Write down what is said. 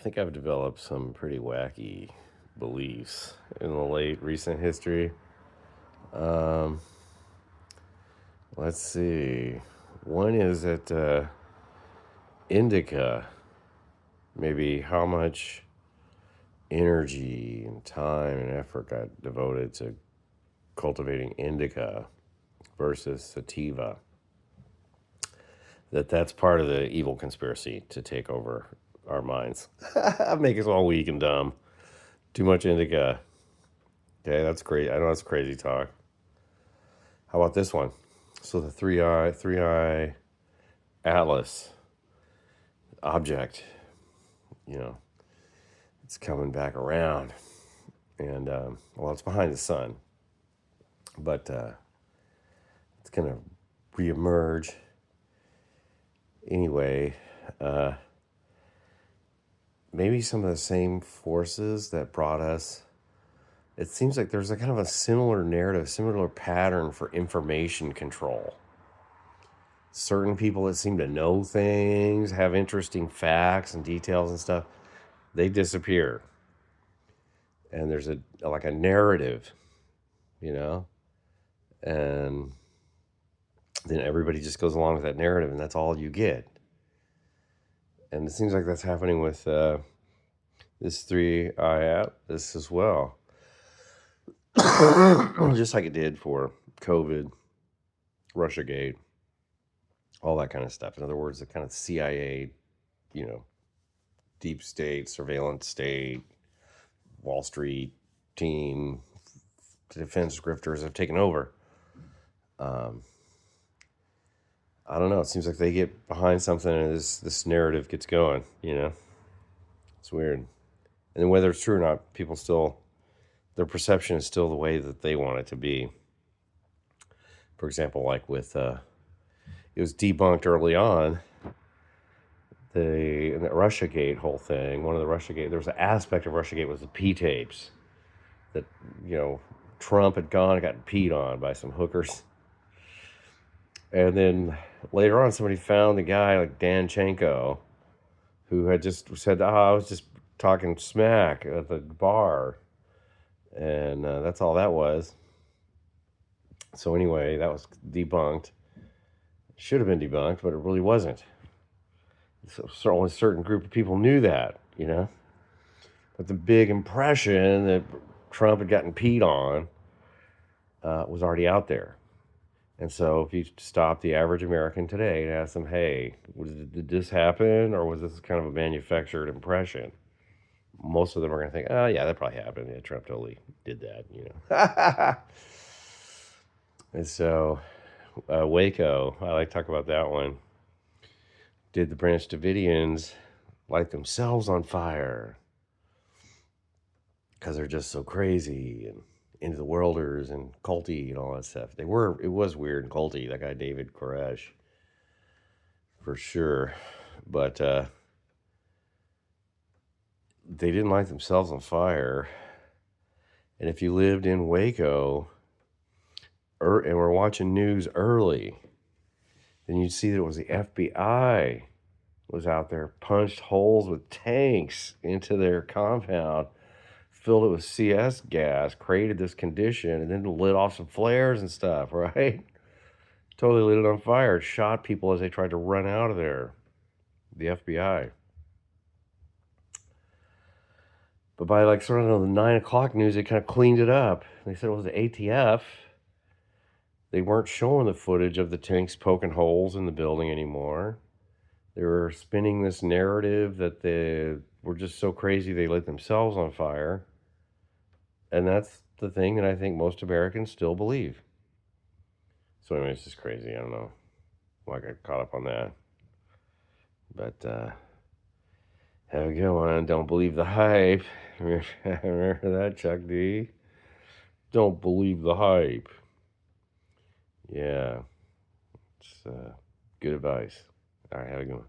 think I've developed some pretty wacky beliefs in the late recent history. Um, let's see. One is that indica, maybe how much energy and time and effort got devoted to cultivating indica versus sativa. That's part of the evil conspiracy to take over our minds, make us all weak and dumb. Too much indica. Okay, that's great. I know that's crazy talk. How about this one? So the three eye atlas object, you know, it's coming back around, and well, it's behind the sun, but it's gonna reemerge anyway. Uh, Maybe some of the same forces that brought us. It seems like there's a kind of a similar narrative, similar pattern for information control. Certain people that seem to know things, have interesting facts and details and stuff, they disappear. And there's a like a narrative, you know, and then everybody just goes along with that narrative, and that's all you get. And it seems like that's happening with this 3i app, this as well. Just like it did for COVID, Russiagate, all that kind of stuff. In other words, the kind of CIA, deep state, surveillance state, Wall Street team, defense grifters have taken over. I don't know. It seems like they get behind something and this narrative gets going, It's weird. And whether it's true or not, people still, their perception is still the way that they want it to be. For example, like with, it was debunked early on, in the Russiagate whole thing, there was an aspect of Russiagate was the P tapes that, Trump had gone and gotten peed on by some hookers. And then later on, somebody found the guy like Danchenko, who had just said, I was just talking smack at the bar. And that's all that was. So anyway, that was debunked. Should have been debunked, but it really wasn't. So only a certain group of people knew that, But the big impression that Trump had gotten peed on was already out there. And so if you stop the average American today and ask them, hey, did this happen, or was this kind of a manufactured impression? Most of them are going to think, oh, yeah, that probably happened. Yeah, Trump totally did that, And so Waco, I like to talk about that one. Did the Branch Davidians light themselves on fire? Because they're just so crazy and into the worlders and culty and all that stuff. It was weird and culty, that guy David Koresh, for sure. But they didn't light themselves on fire. And if you lived in Waco and were watching news early, then you'd see that it was the FBI was out there, punched holes with tanks into their compound, filled it with CS gas, created this condition, and then lit off some flares and stuff, right? Totally lit it on fire, shot people as they tried to run out of there. The FBI. But by like sort of the 9 o'clock news, they kind of cleaned it up. They said it was the ATF. They weren't showing the footage of the tanks poking holes in the building anymore. They were spinning this narrative that they were just so crazy they lit themselves on fire. And that's the thing that I think most Americans still believe. So anyway, it's just crazy. I don't know why I got caught up on that. But have a good one. Don't believe the hype. Remember that, Chuck D? Don't believe the hype. Yeah. It's good advice. All right, have a good one.